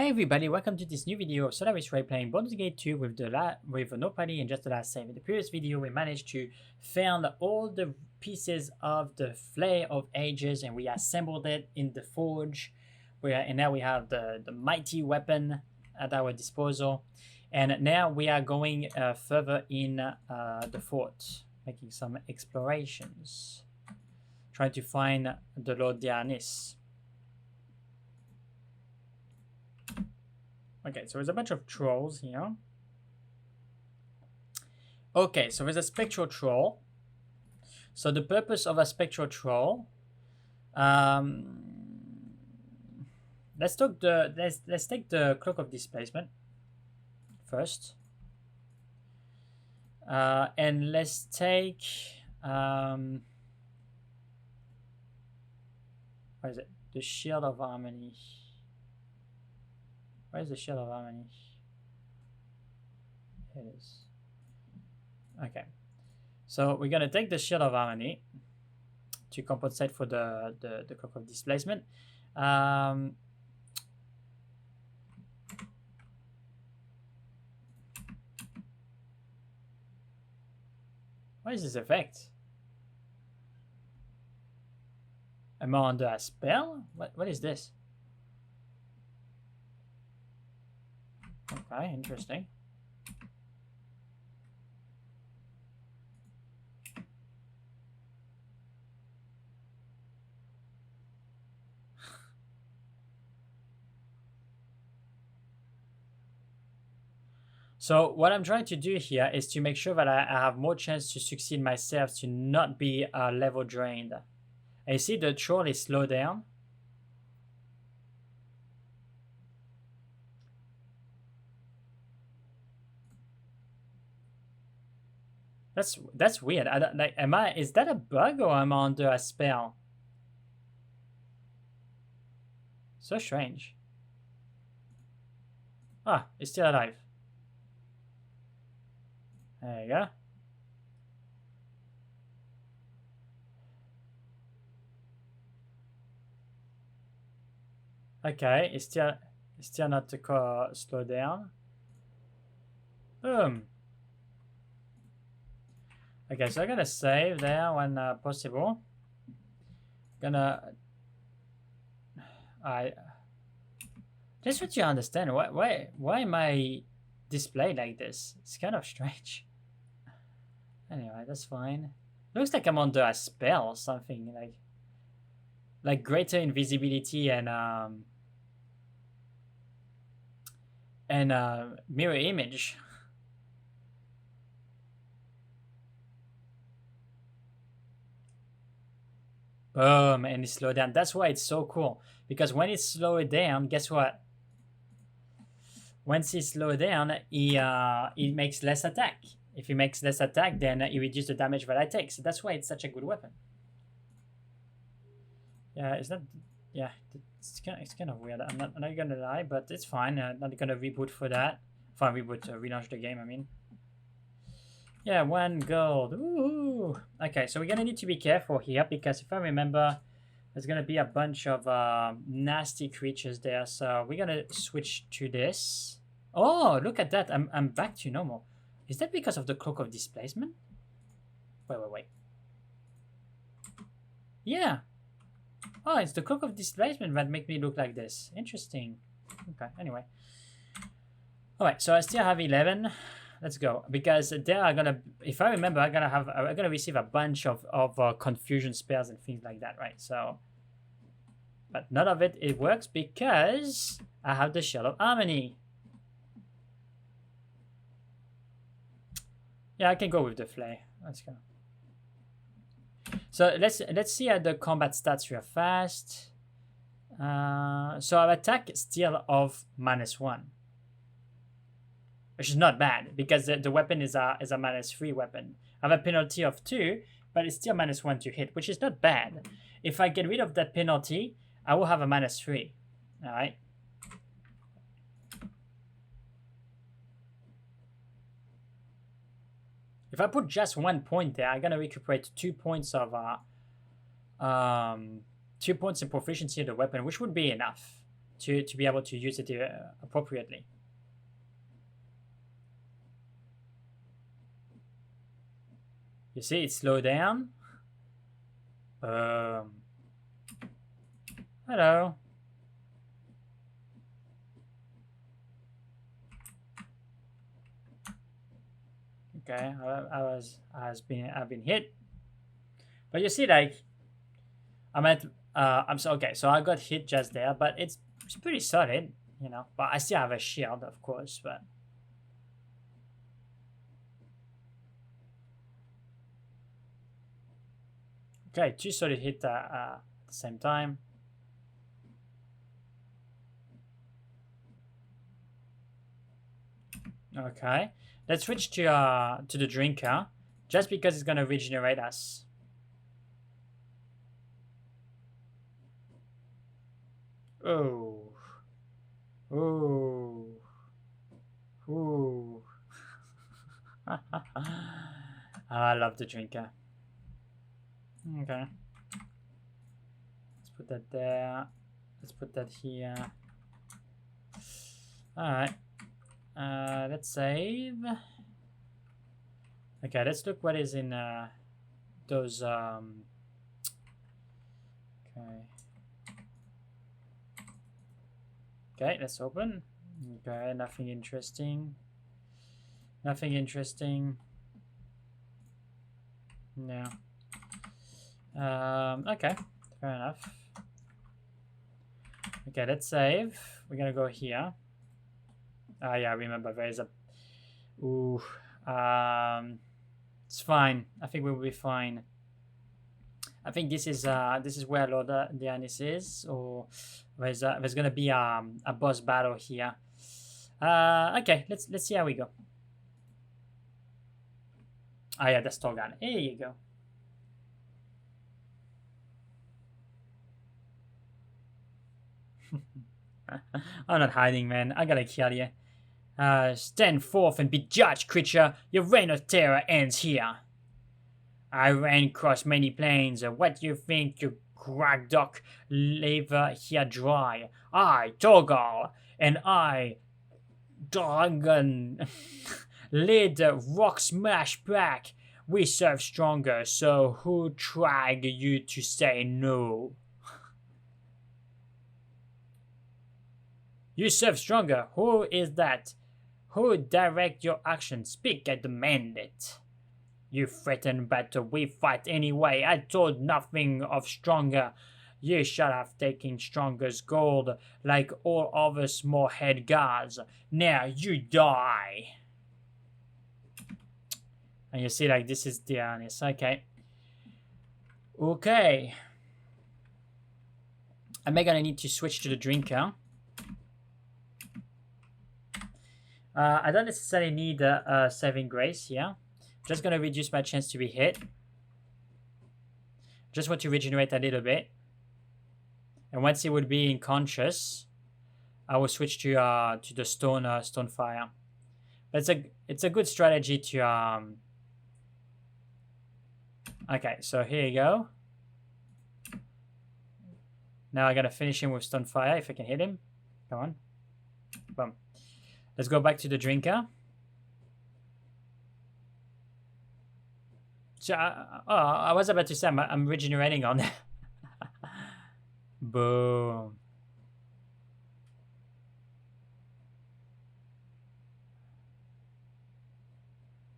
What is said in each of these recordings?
Hi everybody, welcome to this new video of Solaris playing Baldur's Gate 2 with nobody and just the last save. In the previous video we managed to find all the pieces of the Flare of Ages and we assembled it in the forge. And now we have the mighty weapon at our disposal. And now we are going further in the fort, making some explorations. Trying to find the Lord Diarnis. Okay, so there's a bunch of trolls here. Okay, so there's a spectral troll. So the purpose of a spectral troll, let's take the Cloak of Displacement first, and let's take what is it? The Shield of Harmony. Where's the Shield of Harmony? Here it is. Okay. So we're gonna take the Shield of Harmony to compensate for the Cloak of Displacement. What is this effect? Am I under a spell? What is this? Okay, interesting. So what I'm trying to do here is to make sure that I have more chance to succeed myself to not be level drained. And you see the troll is slowed down. That's weird. I don't, like, is that a bug or am I under a spell? So strange. Ah, it's still alive. There you go. Okay, it's still not to slow down. Boom. Okay, so I'm gonna save there when possible. I just want you to understand why am I displayed like this? It's kind of strange. Anyway, that's fine. Looks like I'm under a spell or something, like greater invisibility and mirror image. Boom, and it slowed down. That's why it's so cool. Because when it slowed down, guess what? Once it slowed down, it makes less attack. If it makes less attack, then it reduces the damage that I take. So that's why it's such a good weapon. Yeah, it's not. Yeah, it's kind of weird. I'm not gonna lie, but it's fine. I'm not gonna reboot for that. Fine, relaunch the game. I mean. Yeah, 1 gold. Ooh. Okay, so we're gonna need to be careful here because if I remember, there's gonna be a bunch of nasty creatures there. So we're gonna switch to this. Oh, look at that! I'm back to normal. Is that because of the Cloak of Displacement? Wait. Yeah. Oh, it's the Cloak of Displacement that make me look like this. Interesting. Okay. Anyway. All right. So I still have 11. Let's go, because they are gonna, if I remember, I'm gonna receive a bunch of confusion spells and things like that, right? So, but none of it works because I have the Shield of Harmony. Yeah, I can go with the Flare. Let's go. So let's see at the combat stats real fast. So our attack is still of -1. Which is not bad, because the weapon is a -3 weapon. I have a penalty of 2, but it's still -1 to hit, which is not bad. If I get rid of that penalty, I will have a -3. Alright. If I put just 1 point there, I'm gonna recuperate 2 points of 2 points in proficiency of the weapon, which would be enough. to be able to use it appropriately. You see, it slowed down. Hello. Okay, I've been hit, but you see, like, I'm so okay. So I got hit just there, but it's pretty solid, you know. But I still have a shield, of course. But okay, 2 solid hit at the same time. Okay, let's switch to the drinker, just because it's gonna regenerate us. Oh, oh, ooh. I love the drinker. Okay, let's put that there. Let's put that here. All right. Let's save. Okay, let's look what is in those. Okay. Okay, let's open. Okay, nothing interesting. Nothing interesting. No. Okay, fair enough. Okay, let's save. We're gonna go here. Ah, yeah, remember there is a. Ooh, it's fine. I think we'll be fine. I think this is where Lord Dianis is, or there's gonna be a boss battle here. Okay, let's see how we go. Ah, yeah, that's Torgan. Here you go. I'm not hiding, man. I gotta kill you. Stand forth and be judged, creature. Your reign of terror ends here. I ran across many plains. What do you think, you Gragdok? Leave here dry. I, Torgal, and I, Dragon, lead rock smash back. We serve stronger, so who tried you to say no? You serve stronger. Who is that? Who direct your actions? Speak, I demand it. You threaten battle, we fight anyway. I told nothing of stronger. You should have taken Stronger's gold, like all other small head guards. Now you die. And you see, like, this is Dianis. Okay. Okay. I'm gonna need to switch to the drinker. I don't necessarily need a saving grace here. Just gonna reduce my chance to be hit. Just want to regenerate a little bit. And once he would be unconscious, I will switch to the stone fire. But it's a good strategy to Okay, so here you go. Now I gotta finish him with stone fire if I can hit him. Come on. Boom. Let's go back to the drinker. So, I was about to say I'm regenerating on that. Boom.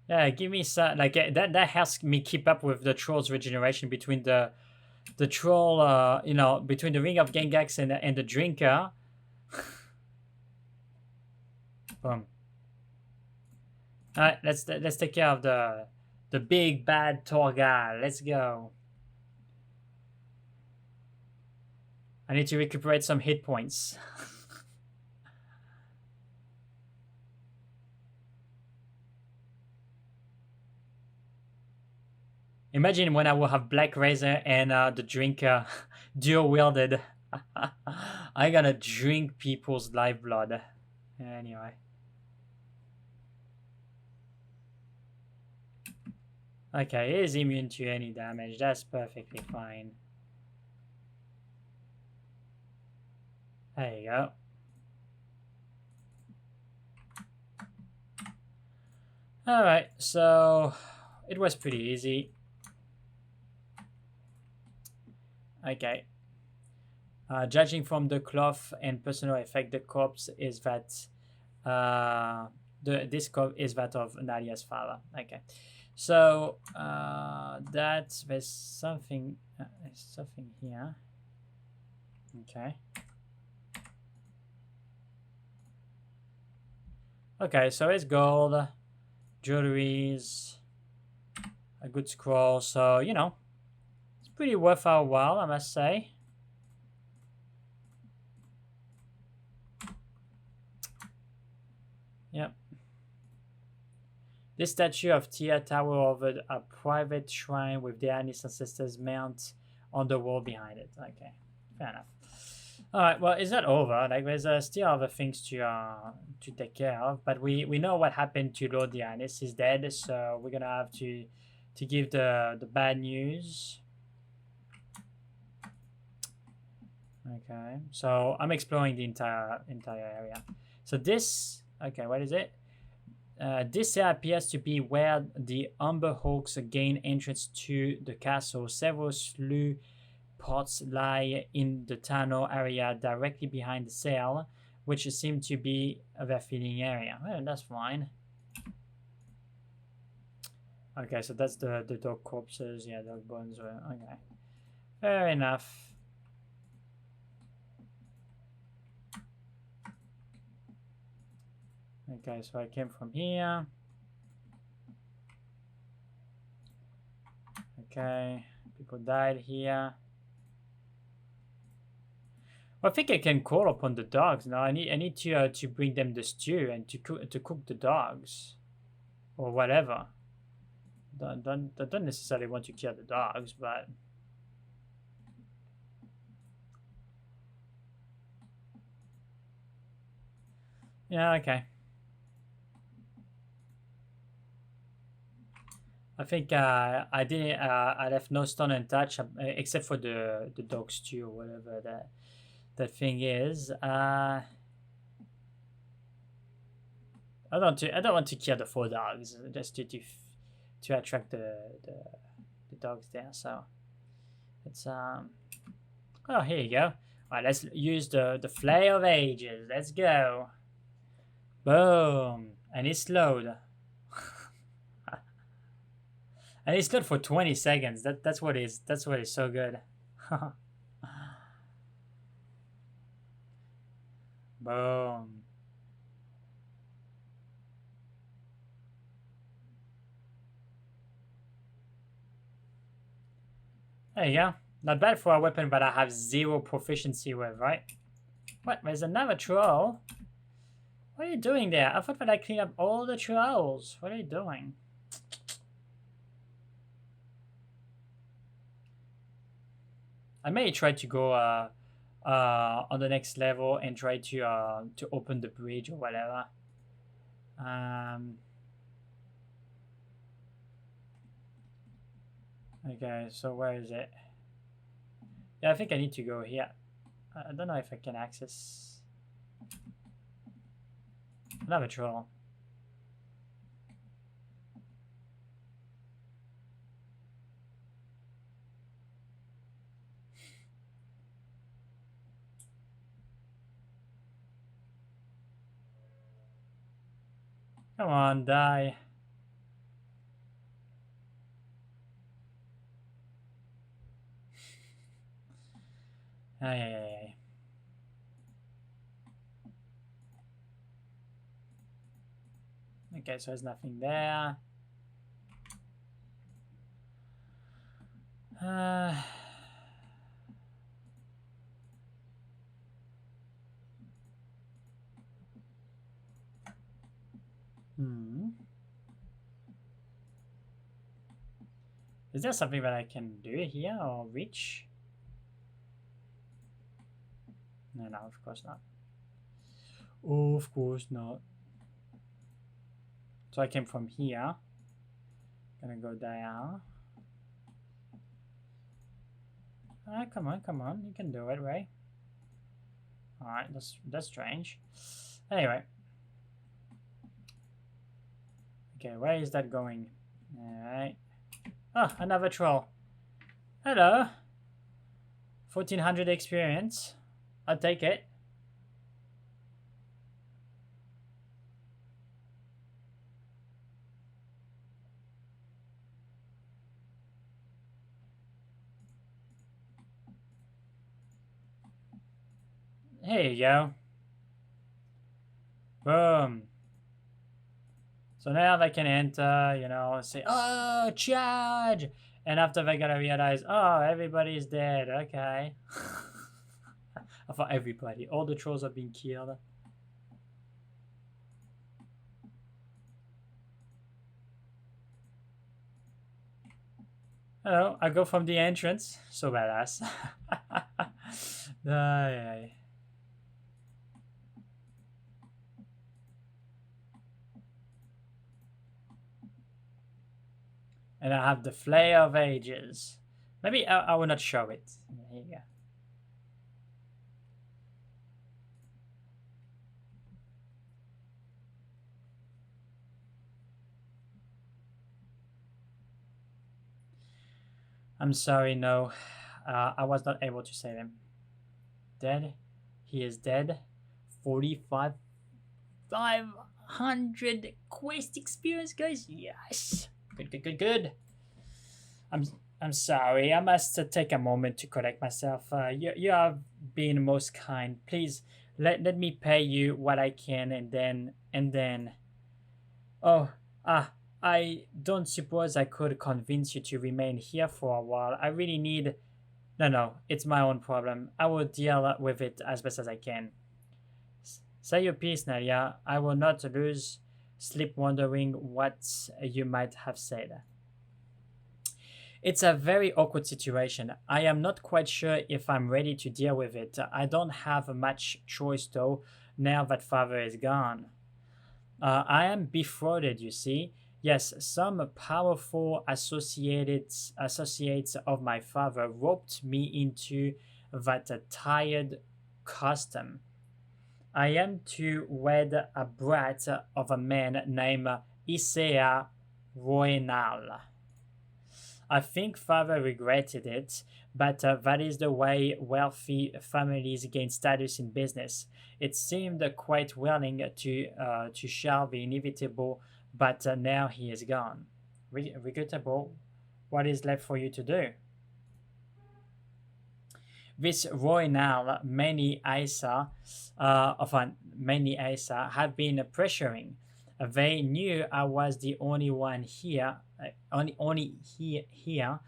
Yeah, give me some, like, that helps me keep up with the troll's regeneration between the troll, you know, between the Ring of Gengax and the drinker. Boom. All right, let's take care of the big bad Torgal. Let's go. I need to recuperate some hit points. Imagine when I will have Black Razor and the drinker dual wielded. I'm gonna drink people's lifeblood. Anyway. Okay, he is immune to any damage. That's perfectly fine. There you go. Alright, so it was pretty easy. Okay. Judging from the cloth and personal effect, the corpse is that this corpse is that of Nadia's father. Okay, so there's something here. Okay. Okay, so it's gold, jewelries, a good scroll. So you know, it's pretty worth our while, I must say. Yep. This statue of Tia tower over a private shrine with Diana's ancestors mount on the wall behind it. Okay, fair enough. All right, well, it's not over. Like, there's still other things to take care of, but we know what happened to Lord Dianis. He's dead, so we're gonna have to give the bad news. Okay, so I'm exploring the entire area. So this, okay, what is it? This appears to be where the Umber Hawks gain entrance to the castle. Several slough pots lie in the tunnel area directly behind the cell, which seem to be their feeding area. Well, that's fine. Okay, so that's the dog corpses. Yeah, dog bones. Okay, fair enough. Okay, so I came from here. Okay, people died here. Well, I think I can call upon the dogs now. I need to bring them the stew and to cook the dogs, or whatever. Don't necessarily want to kill the dogs, but yeah, okay. I think I didn't. I left no stone untouched except for the dog stew or whatever that thing is. I don't want to kill the 4 dogs just to attract the dogs there. So it's oh, here you go. All right, let's use the Flay of Ages. Let's go. Boom, and it's slowed. And it's good for 20 seconds. That's what is so good. Boom. There you go. Not bad for a weapon that I have 0 proficiency with, right? What? There's another troll? What are you doing there? I thought that I cleaned up all the trolls. What are you doing? I may try to go on the next level and try to open the bridge or whatever. Okay, so where is it? Yeah, I think I need to go here. I don't know if I can access another troll. Come on, die. Ay. Okay, so there's nothing there. Is there something that I can do here or reach? No, of course not. Of course not. So I came from here. Gonna go down. Ah, come on. You can do it, right? Alright, that's strange. Anyway. Okay, where is that going? Alright. Oh, another troll. Hello. 1400 experience. I'll take it. Here you go. Boom. So now they can enter, you know, say, oh, charge! And after they're gonna realize, oh, everybody's dead, okay. I thought everybody, all the trolls are being killed. Hello, I go from the entrance. So badass. Aye. And I have the Flare of Ages. Maybe I will not show it. Here you go. I'm sorry, no. I was not able to save him. Dead? He is dead. 500 quest experience, guys. Yes. Good. I'm sorry. I must take a moment to collect myself. You have been most kind. Please let me pay you what I can, and then. Oh, I don't suppose I could convince you to remain here for a while. I really need. No, it's my own problem. I will deal with it as best as I can. Say your piece, Nadia. I will not lose sleep wondering what you might have said. It's a very awkward situation. I am not quite sure if I'm ready to deal with it. I don't have much choice though, now that father is gone. I am defrauded, you see. Yes, some powerful associates of my father roped me into that tired custom. I am to wed a brat of a man named Isaiah Roynal. I think father regretted it, but that is the way wealthy families gain status in business. It seemed quite willing to share the inevitable, but now he is gone. Regrettable. What is left for you to do? This Roynal, many Isa have been pressuring. They knew I was the only one here, only here,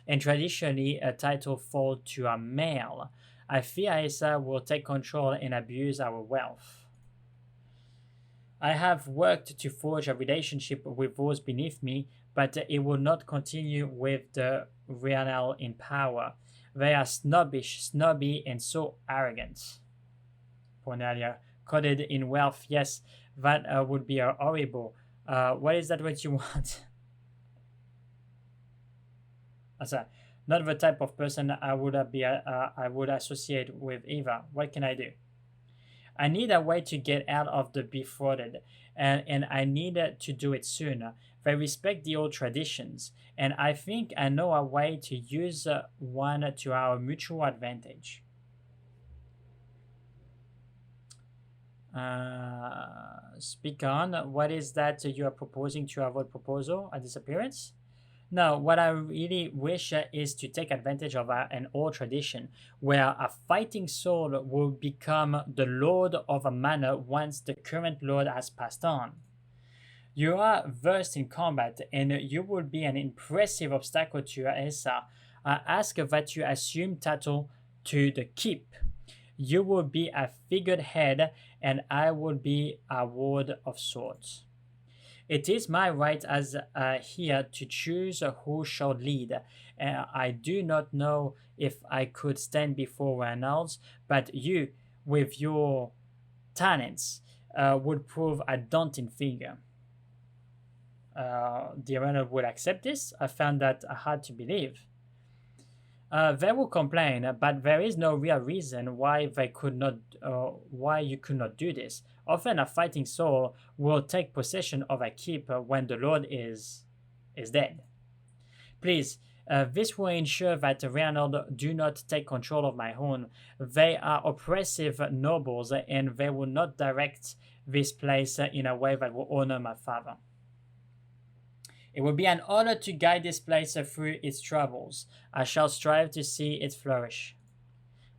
and traditionally a title fall to a male. I fear Isa will take control and abuse our wealth. I have worked to forge a relationship with those beneath me, but it will not continue with the Rianel in power. They are snobby, and so arrogant. Cornelia, coded in wealth, yes, that would be horrible. What is that what you want? Sorry, not the type of person I would associate with Eva. What can I do? I need a way to get out of the defrauded, and I need to do it soon. They respect the old traditions, and I think I know a way to use one to our mutual advantage. Speak on. What is that you are proposing to avoid proposal? A disappearance? No, what I really wish is to take advantage of an old tradition where a fighting soul will become the lord of a manor once the current lord has passed on. You are versed in combat and you will be an impressive obstacle to Esa. I ask that you assume title to the keep. You will be a figurehead and I will be a ward of sorts. It is my right as here to choose who shall lead. I do not know if I could stand before Reynolds, but you, with your talents, would prove a daunting figure. The Reynolds would accept this. I found that hard to believe. They will complain, but there is no real reason why they could not, why you could not do this. Often, a fighting soul will take possession of a keep when the lord is dead. Please, this will ensure that Reynold do not take control of my home. They are oppressive nobles, and they will not direct this place in a way that will honor my father. It will be an honor to guide this place through its troubles. I shall strive to see it flourish.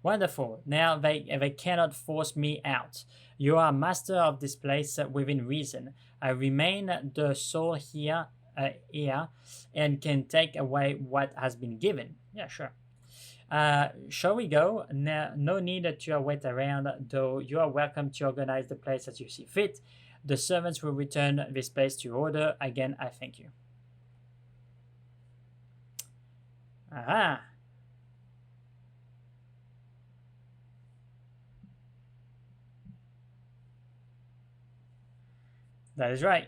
Wonderful. Now they cannot force me out. You are master of this place within reason. I remain the soul here, and can take away what has been given. Yeah, sure. Shall we go? No need to wait around, though you are welcome to organize the place as you see fit. The servants will return this place to order. Again, I thank you. Aha! That is right.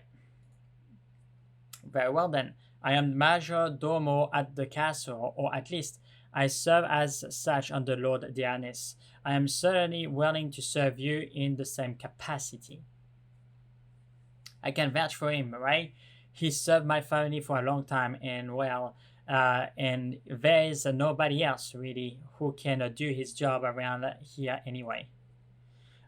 Very well then. I am Major Domo at the castle, or at least I serve as such under Lord Dianis. I am certainly willing to serve you in the same capacity. I can vouch for him, right? He served my family for a long time, and well, and there is nobody else really who can do his job around here anyway.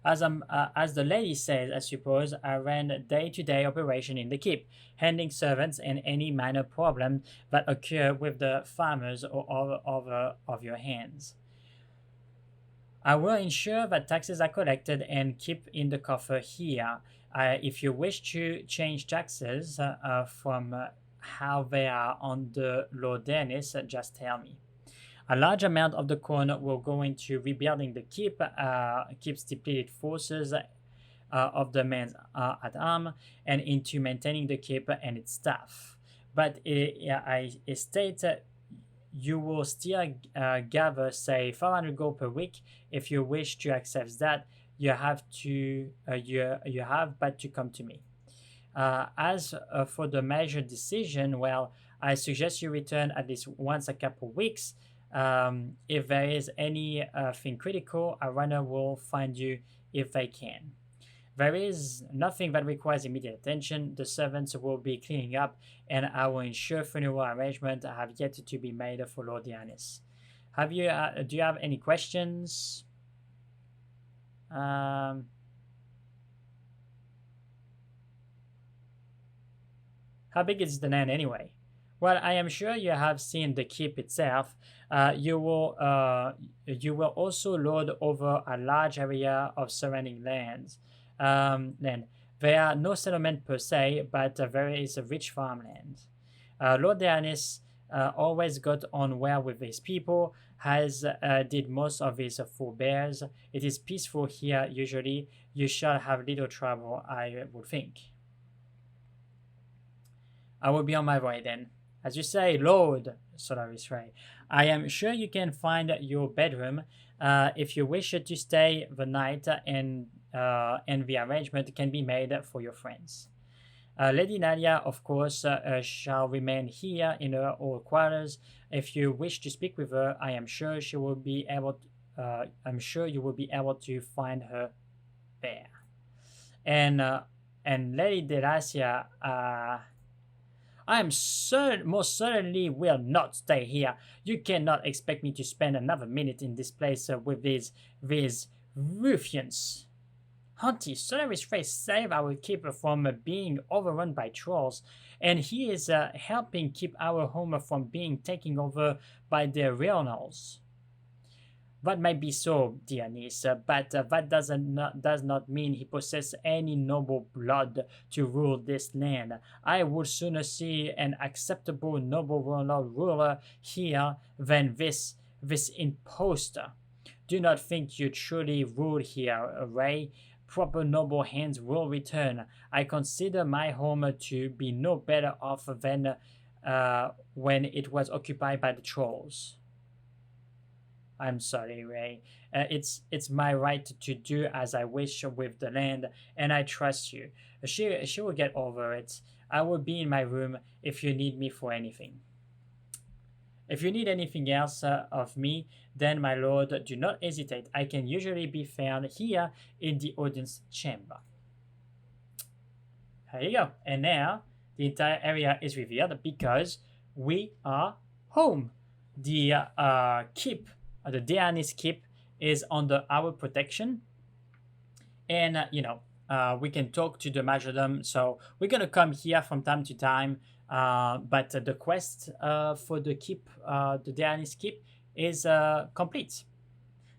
As the lady says, I suppose, I ran day-to-day operation in the keep, handling servants and any minor problem that occur with the farmers or over of your hands. I will ensure that taxes are collected and keep in the coffer here. If you wish to change taxes from how they are on the Lord Dennis, just tell me. A large amount of the corn will go into rebuilding the keep, keeps depleted forces of the men at arms, and into maintaining the keep and its staff. But I state you will still gather, say, 500 gold per week. If you wish to accept that, you have but to come to me. As for the major decision, well, I suggest you return at least once a couple weeks. If there is anything critical, a runner will find you if they can. There is nothing that requires immediate attention. The servants will be cleaning up, and I will ensure funeral arrangements have yet to be made for Lord Dianis. Do you have any questions? How big is the land anyway? Well, I am sure you have seen the keep itself. You will also lord over a large area of surrounding lands. There are no settlement per se, but there is a rich farmland. Lord Dianis always got on well with his people, as did most of his forebears. It is peaceful here usually. You shall have little trouble, I would think. I will be on my way then. As you say, Lord, Solaris Ray, I am sure you can find your bedroom if you wish to stay the night, and the arrangement can be made for your friends. Lady Nadia, of course, shall remain here in her old quarters. If you wish to speak with her, I am sure she will be able. I'm sure you will be able to find her there. And Lady Delacia, I am most certainly will not stay here. You cannot expect me to spend another minute in this place with these ruffians. Hunty, Solaris Face saved our keeper from being overrun by trolls, and he is helping keep our home from being taken over by the Reynolds. That might be so, dear niece, but that does not mean he possesses any noble blood to rule this land. I would sooner see an acceptable noble ruler here than this impostor. Do not think you truly rule here, Ray. Proper noble hands will return. I consider my home to be no better off than when it was occupied by the trolls. I'm sorry, Ray. It's my right to do as I wish with the land, and I trust you. She will get over it. I will be in my room if you need me for anything. If you need anything else of me, then my lord, do not hesitate. I can usually be found here in the audience chamber. There you go. And now the entire area is revealed because we are home. The keep, the Dianis keep, is under our protection, and we can talk to the majordom. So we're gonna come here from time to time. But the quest for the keep, the Dianis keep, is complete.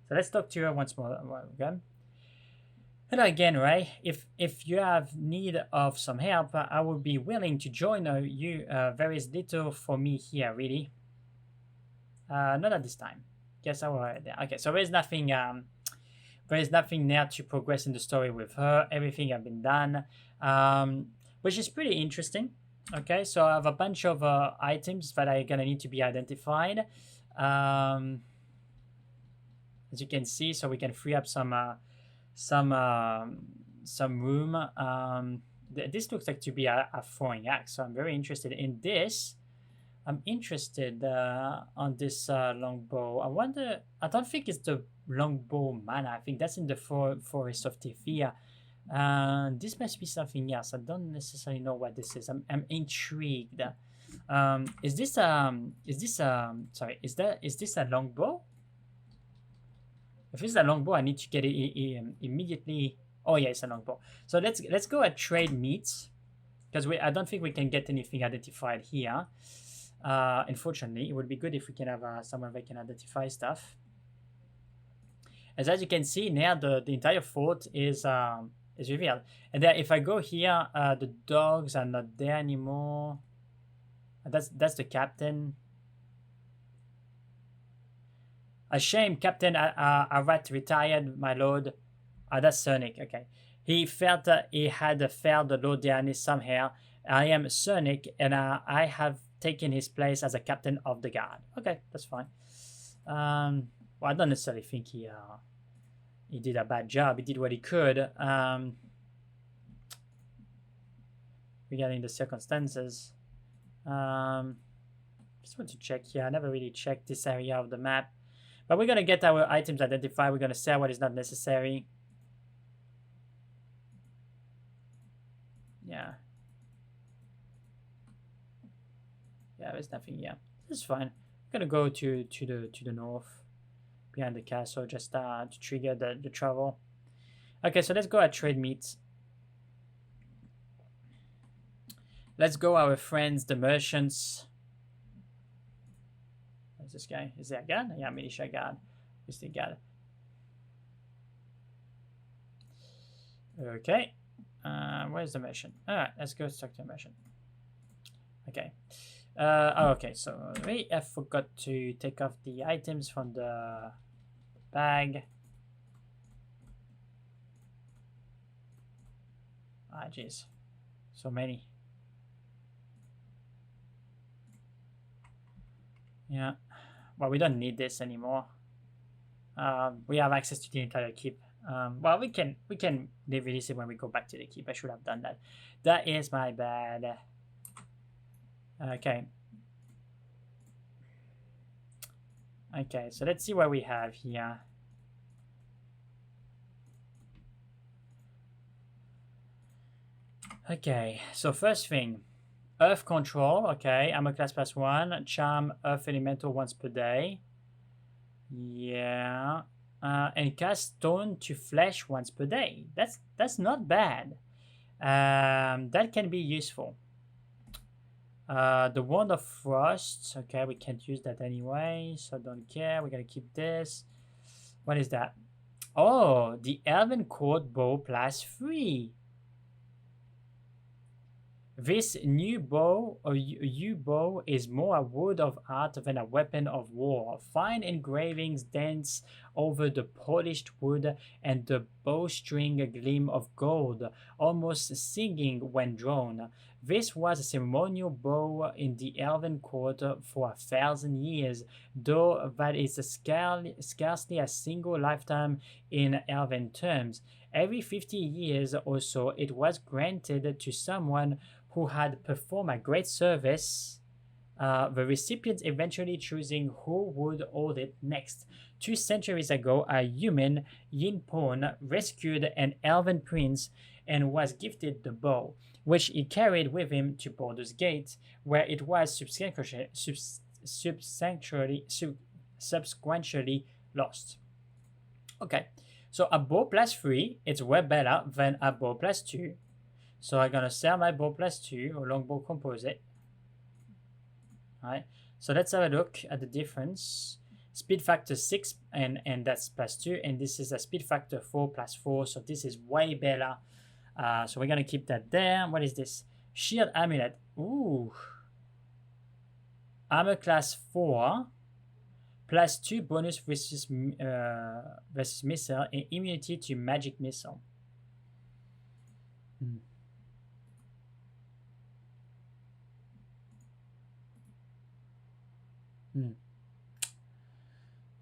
So let's talk to her once more again. And again, right? If you have need of some help, I would be willing to join you. There is little for me here, really. Not at this time. Guess I will. Okay, so there is nothing. There is nothing now to progress in the story with her. Everything has been done, which is pretty interesting. Okay, so I have a bunch of items that are gonna need to be identified. As you can see, so we can free up some room. This looks like to be a throwing axe, so I'm very interested in this. I'm interested on this longbow. I wonder. I don't think it's the longbow mana. I think that's in the forest of Tefia. This must be something else. I don't necessarily know what this is. I'm intrigued. Is this sorry? Is this a longbow? If it's a longbow, I need to get it immediately. Oh yeah, it's a longbow. So let's go at trade meets, because I don't think we can get anything identified here. Unfortunately, it would be good if we can have someone that can identify stuff. As you can see now, the entire fort is revealed. And then if I go here, the dogs are not there anymore. That's the captain. A shame, Captain Arat retired, my lord. That's Cernic, okay. He felt he had failed the Lord Dianis somehow. I am Cernic, and I have taken his place as a captain of the guard. Okay, that's fine. Well, I don't necessarily think he did a bad job. He did what he could. Regarding the circumstances. Just want to check here. I never really checked this area of the map. But we're going to get our items identified. We're going to sell what is not necessary. Yeah. Yeah, there's nothing here. This is fine. I'm going to go to the north. Behind the castle, just to trigger the travel. Okay, so let's go at trade meets. Let's go our friends, the merchants. Where's this guy? Is there a guard? Yeah, militia guard. Who's the guard? Okay. Where's the merchant? Alright, let's go talk to the merchant. Okay. Okay, so I forgot to take off the items from the bag. Ah, jeez. So many. Yeah. Well, we don't need this anymore. We have access to the entire keep. Well, we can release it when we go back to the keep. I should have done that. That is my bad. Okay. Okay, so let's see what we have here. Okay, so first thing, Earth Control. Okay, Armor Class +1, Charm Earth Elemental once per day. Yeah, and cast Stone to Flesh once per day. That's not bad. That can be useful. The Wand of Frost. Okay, we can't use that anyway, so don't care. We're gonna keep this. What is that? Oh, the Elven Court Bow +3. This new bow, or U-bow, is more a wood of art than a weapon of war. Fine engravings dance over the polished wood, and the bowstring a gleam of gold, almost singing when drawn. This was a ceremonial bow in the Elven Court for 1,000 years, though that is scarcely a single lifetime in Elven terms. Every 50 years or so, it was granted to someone who had performed a great service the recipients eventually choosing who would hold it next. 2 centuries ago, a human, Yin Pon, rescued an elven prince and was gifted the bow, which he carried with him to Baldur's Gate, where it was subsequently lost. Okay, so a bow plus 3, it's way better than a bow plus 2. So I'm gonna sell my bow plus 2 or longbow composite. Alright, so let's have a look at the difference. Speed factor 6 and that's plus 2, and this is a speed factor 4 plus 4, so this is way better. So we're gonna keep that there. What is this? Shield amulet. Ooh. Armor class 4. Plus 2 bonus versus missile and immunity to magic missile.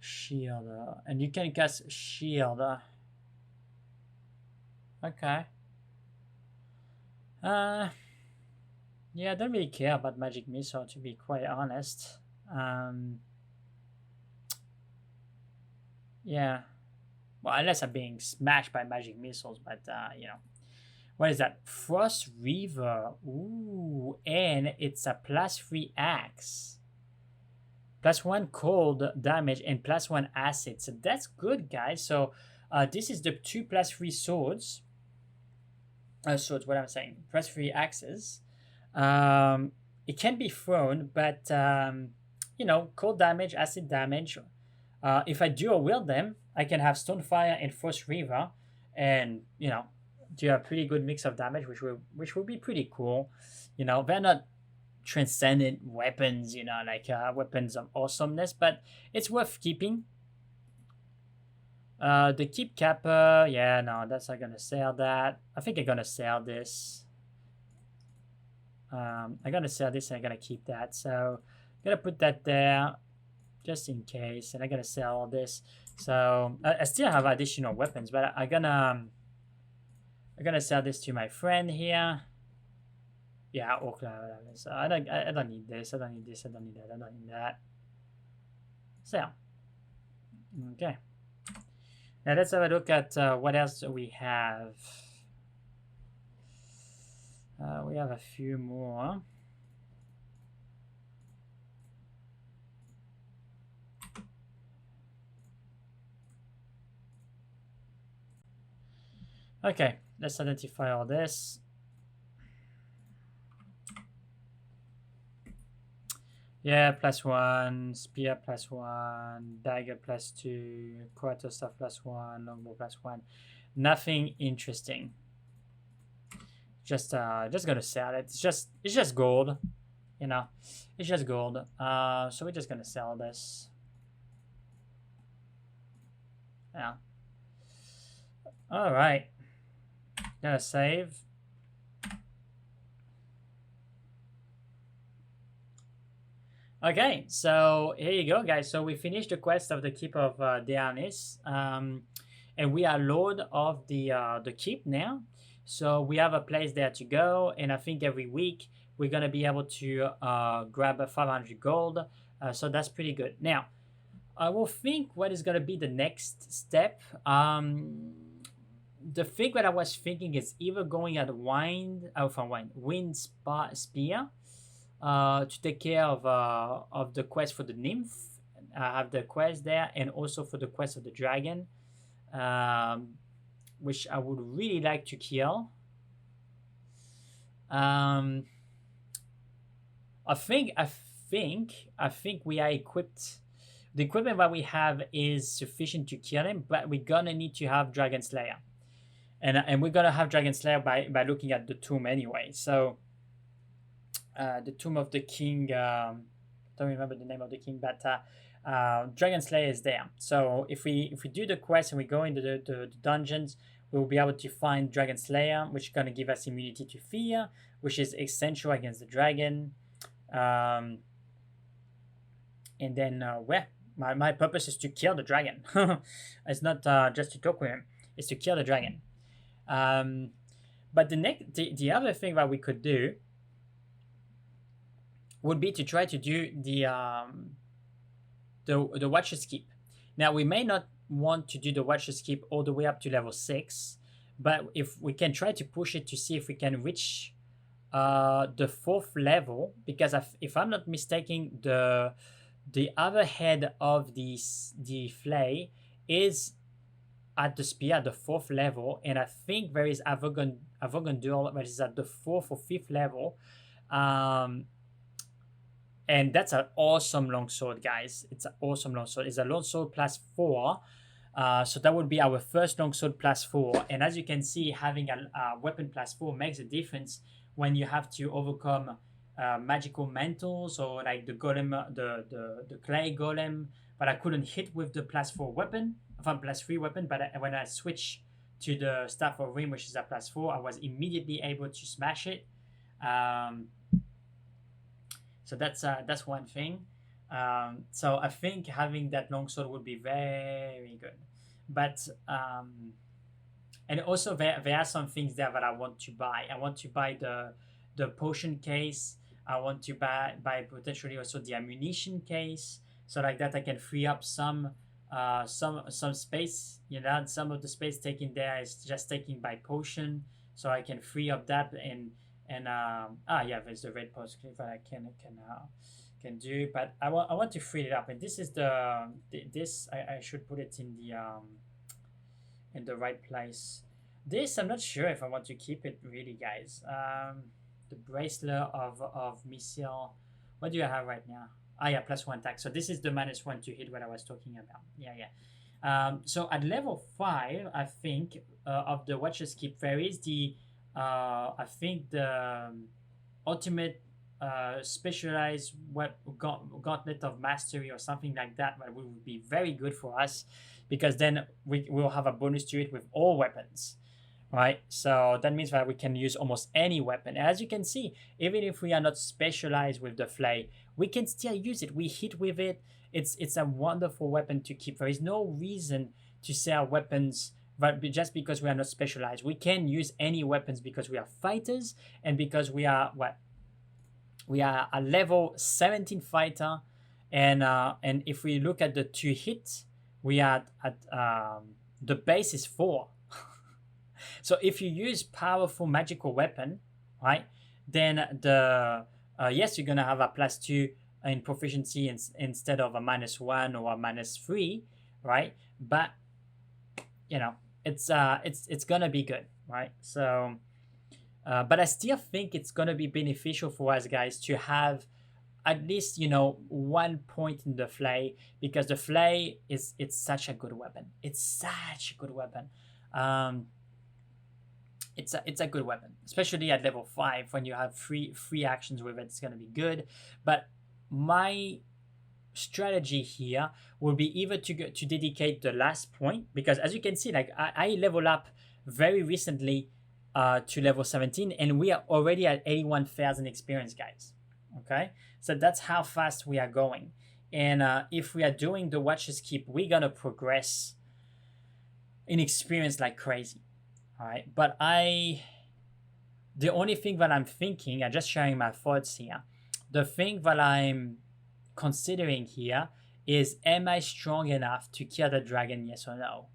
Shield. And you can cast shield. Okay. Yeah, I don't really care about magic missile, to be quite honest. Yeah. Well, unless I'm being smashed by magic missiles, but you know. What is that? Frost Reaver. Ooh, and it's a plus 3 axe. Plus 1 cold damage and plus 1 acid. So that's good, guys. So this is the 2 plus 3 swords. Swords, what I'm saying. Plus 3 axes. It can be thrown, but you know, cold damage, acid damage. If I dual wield them, I can have Stonefire and Frost Reaver, and you know, do a pretty good mix of damage, which will be pretty cool. You know, they're not transcendent weapons, you know, like weapons of awesomeness, but it's worth keeping. The keep capper, yeah, no, that's not gonna sell that. I think I'm gonna sell this. I'm gonna sell this and I'm gonna keep that. So I'm gonna put that there just in case, and I'm gonna sell all this. So I still have additional weapons, but I'm gonna sell this to my friend here. Yeah, okay. So I don't need this. I don't need this. I don't need that. I don't need that. Sell. Okay. Now let's have a look at what else we have. We have a few more. Okay, let's identify all this. Yeah, plus 1, spear plus 1, dagger plus 2, quarterstaff plus 1, longbow plus 1. Nothing interesting. Just gonna sell it. It's just gold, you know. It's just gold. So we're just gonna sell this. Yeah. All right. Gonna save. Okay, so here you go, guys. So we finished the quest of the Keep of Dearnis, and we are Lord of the Keep now. So we have a place there to go, and I think every week we're gonna be able to grab a 500 gold. So that's pretty good. Now, I will think what is gonna be the next step. The thing that I was thinking is either going at wind spear. To take care of the quest for the nymph. I have the quest there, and also for the quest of the dragon, which I would really like to kill. I think we are equipped. The equipment that we have is sufficient to kill him, but we're gonna need to have Dragon Slayer, and we're gonna have Dragon Slayer by looking at the tomb anyway. So. The Tomb of the King, don't remember the name of the king, but Dragon Slayer is there. So if we do the quest and we go into the dungeons, we will be able to find Dragon Slayer, which is going to give us immunity to fear, which is essential against the dragon. And then, my purpose is to kill the dragon. It's not just to talk with him, it's to kill the dragon. But the other thing that we could do would be to try to do the Watcher's Keep. Now we may not want to do the Watcher's Keep all the way up to level 6, but if we can try to push it to see if we can reach the 4th level, because if I'm not mistaken, the other head of the flay is at the spear at the 4th level, and I think there is Avogondul that is at the 4th or 5th level. And that's an awesome longsword, guys. It's an awesome longsword. It's a longsword plus 4. So that would be our first longsword plus 4. And as you can see, having a weapon plus 4 makes a difference when you have to overcome magical mantles, or like the golem, the clay golem. But I couldn't hit with the plus 4 weapon, from plus 3 weapon. But when I switched to the Staff of Rim, which is a plus 4, I was immediately able to smash it. So that's one thing. So I think having that longsword would be very good. But and also there are some things there that I want to buy. I want to buy the potion case. I want to buy potentially also the ammunition case. So like that I can free up some space. You know, some of the space taken there is just taken by potion. So I can free up that and yeah, there's the red post clip that I can do, but I want to free it up, and this is this I should put it in the right place. This I'm not sure if I want to keep it really, guys. The bracelet of missile. What do you have right now? Yeah, +1 attack. So this is the -1 to hit what I was talking about. Yeah. So at level 5, I think of the Watcher's Keep, there is the I think the ultimate specialized gauntlet of mastery or something like that would be very good for us, because then we will have a bonus to it with all weapons, right? So that means that we can use almost any weapon. As you can see, even if we are not specialized with the flay, we can still use it. We hit with it. It's a wonderful weapon to keep. There is no reason to sell weapons but just because we are not specialized. We can use any weapons because we are fighters, and because we are a level 17 fighter, and if we look at the 2 hits, we are at the base is 4. So if you use powerful magical weapon, right, then the yes, you're gonna have a +2 in proficiency instead of a -1 or a -3, right? But you know, it's gonna be good, right? So but I still think it's gonna be beneficial for us guys to have at least 1 point in the flay, because the flay it's such a good weapon. It's such a good weapon. It's a good weapon, especially at level 5 when you have free actions with it. It's gonna be good. But my strategy here will be either to dedicate the last point, because as you can see, like I level up very recently to level 17, and we are already at 81,000 experience, guys. Okay, so that's how fast we are going. And if we are doing the Watcher's Keep, we're gonna progress in experience like crazy. All right, but the only thing that I'm thinking, I'm just sharing my thoughts here, the thing that I'm considering here is, am I strong enough to kill the dragon, yes or no?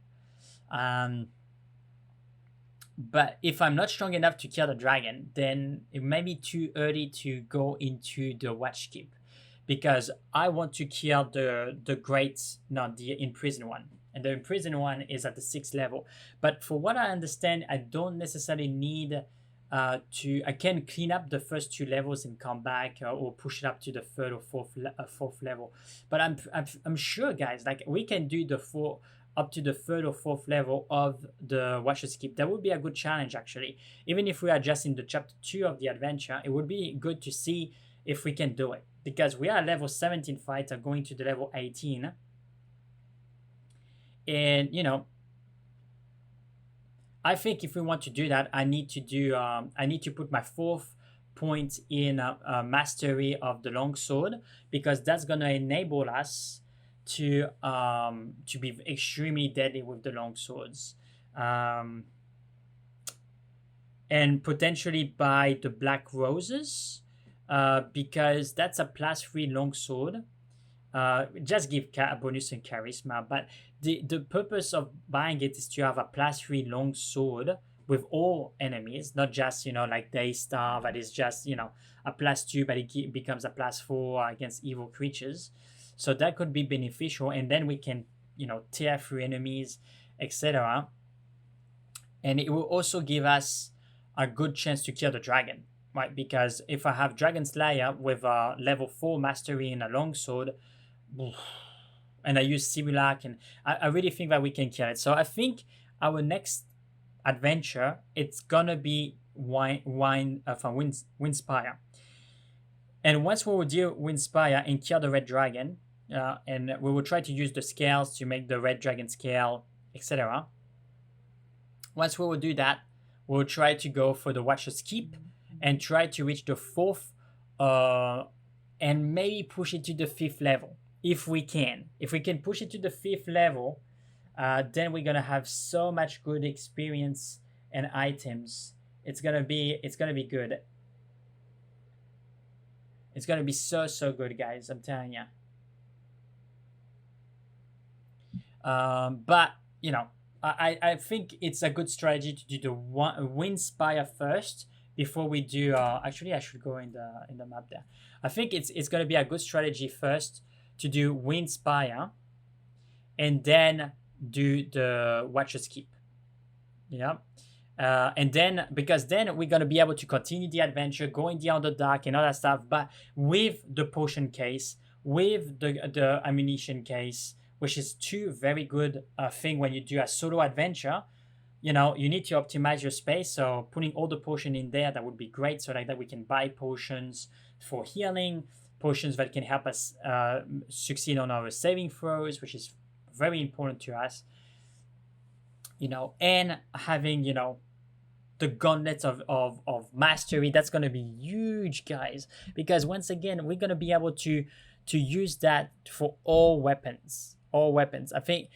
But if I'm not strong enough to kill the dragon, then it may be too early to go into the Watch Keep, because I want to kill the imprisoned one, and the imprisoned one is at the 6th level. But for what I understand, I don't necessarily need I can clean up the first 2 levels and come back, or push it up to the 3rd or 4th level. But I'm sure, guys, like we can do up to the 3rd or 4th level of the Watcher's Keep. That would be a good challenge, actually. Even if we are just in the chapter 2 of the adventure, it would be good to see if we can do it, because we are a level 17 fighter going to the level 18, and I think if we want to do that, I need to put my 4th point in mastery of the longsword, because that's gonna enable us to be extremely deadly with the longswords, and potentially buy the black roses because that's a +3 longsword. Just give a bonus in charisma, but the purpose of buying it is to have a +3 longsword with all enemies, not just, you know, like Daystar, that is just, you know, a +2, but it becomes a +4 against evil creatures. So that could be beneficial, and then we can, you know, tear through enemies, etc. And it will also give us a good chance to kill the dragon, right? Because if I have Dragon Slayer with a level 4 mastery and a longsword, and I use Simulacr, and I really think that we can kill it. So I think our next adventure, it's gonna be Windspire. And once we will deal Windspire and kill the red dragon, and we will try to use the scales to make the red dragon scale, etc. Once we will do that, we'll try to go for the Watcher's Keep and try to reach the 4th, and maybe push it to the 5th level if we can. If we can push it to the 5th level, then we're gonna have so much good experience and items. It's gonna be good. It's gonna be so good, guys. I'm telling you. But you know, I think it's a good strategy to do the Windspire first before we do. Actually, I should go in the map there. I think it's gonna be a good strategy first to do Windspire, and then do the Watcher's Keep. Yeah. And then, because then we're gonna be able to continue the adventure, go in the Underdark and all that stuff, but with the potion case, with the ammunition case, which is two very good thing when you do a solo adventure. You know, you need to optimize your space, so putting all the potion in there, that would be great, so like that we can buy potions for healing, potions that can help us succeed on our saving throws, which is very important to us. You know, and having, you know, the gauntlets of mastery, that's going to be huge, guys, because once again, we're going to be able to use that for all weapons. I think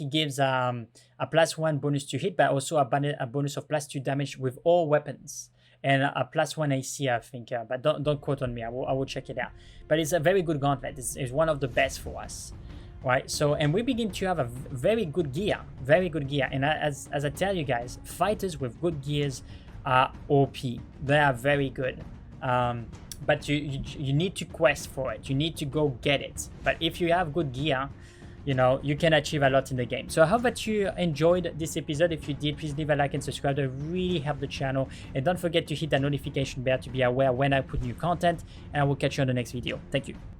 it gives a +1 bonus to hit, but also a bonus of +2 damage with all weapons, and a +1 AC, I think, but don't quote on me. I will check it out. But it's a very good gauntlet. It's one of the best for us, right? So, and we begin to have a very good gear. And as I tell you guys, fighters with good gears are OP. They are very good. But you need to quest for it. You need to go get it. But if you have good gear, you know, you can achieve a lot in the game. So I hope that you enjoyed this episode. If you did, please leave a like and subscribe. That really help the channel. And don't forget to hit that notification bell to be aware when I put new content. And I will catch you on the next video. Thank you.